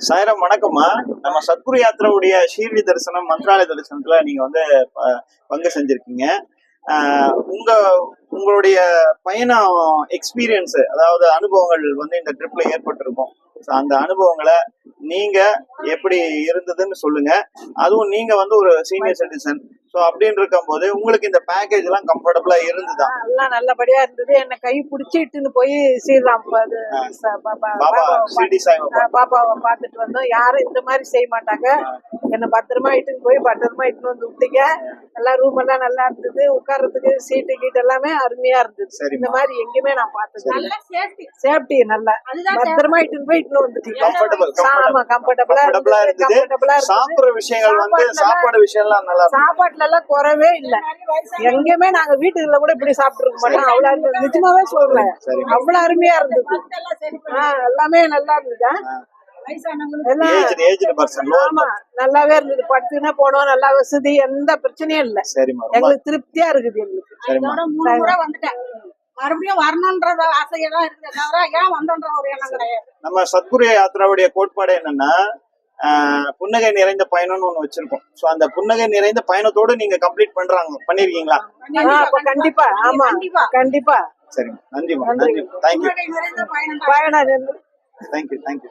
சாயிரம் வணக்கம்மா. நம்ம சத்குரு யாத்திராவுடைய ஷீர்டி தரிசனம் மந்த்ராலய தரிசனத்துல நீங்க வந்து பங்கு செஞ்சிருக்கீங்க. உங்க உங்களுடைய பயணம் எக்ஸ்பீரியன்ஸ், அதாவது அனுபவங்கள் வந்து இந்த ட்ரிப்ல ஏற்பட்டிருக்கும். அந்த அனுபவங்களை நீங்க எப்படி இருந்ததுன்னு சொல்லுங்க. அதுவும் நீங்க வந்து ஒரு சீனியர் சிட்டிசன், சோ அப்படின்னு இருக்கும் போது உங்களுக்கு இந்த பேக்கேஜ் எல்லாம் கம்ஃபர்டபுளா இருந்ததா? எல்லாம் நல்லபடியா இருந்தது. என்ன கை பிடிச்சிட்டுன்னு போய் ஸ்ரீராம் பாபா ஷிர்டி சாய் பாபாவை பார்த்துட்டு வந்தோம். யாரும் இந்த மாதிரி செய்ய மாட்டாங்க. என்ன பத்திரமா இட்டுன்னு போய் பத்திரமா இட்டுன்னு வந்து விட்டீங்க. எல்லாம் ரூம் எல்லாம் நல்லா இருந்தது. உட்கார்றதுக்கு சீட்டு கீட்டு எல்லாமே அருமையா இருந்தது. இந்த மாதிரி எங்கேயுமே நான் பார்த்தது சேஃப்டி நல்லா பத்திரமா இட்டுன்னு போய் இட்டுன்னு வந்துட்டீங்க. ஆமா, கம்ஃபர்டபுளா இருந்தது. சாப்பிடுற விஷயங்கள் வந்து சாப்பாடு விஷயம்லாம் நல்லா, சாப்பாட்டுல எல்லாம் குறவே இல்ல. எங்கேயுமே நாங்க வீட்டுல கூட இப்படி சாப்பிட்டு இருக்க மாட்டோம். அவ்வளவு நிஜமாவே சொல்றேன், அவ்வளவு அருமையா இருந்தது. எல்லாமே நல்லா இருந்தது. ஆமா, நல்லாவே இருந்தது. படுத்துக்கினே போனோம், நல்லா வசதி, எந்த பிரச்சனையும் இல்ல. எங்களுக்கு திருப்தியா இருக்குது. எங்களுக்கு 3 முறை வந்துட்டேன். மறுபடியும் வரணும்ன்ற ஆசையெல்லாம் இருக்குது. ஏன் வந்தோன்ற ஒரு எண்ணம் கிடையாது. நம்ம சத்குரு யாத்திராவுடைய கோட்பாடு என்னன்னா, புன்னகை நிறைந்த பயணம்னு ஒண்ணு வச்சிருக்கோம். சோ அந்த புன்னகை நிறைந்த பயணத்தோட நீங்க கம்ப்ளீட் பண்ணிருக்கீங்களா? கண்டிப்பா. ஆமா, கண்டிப்பா. சரிங்க, நன்றிமா, நன்றி. தேங்க்யூ. பயணம் தேங்க்யூ.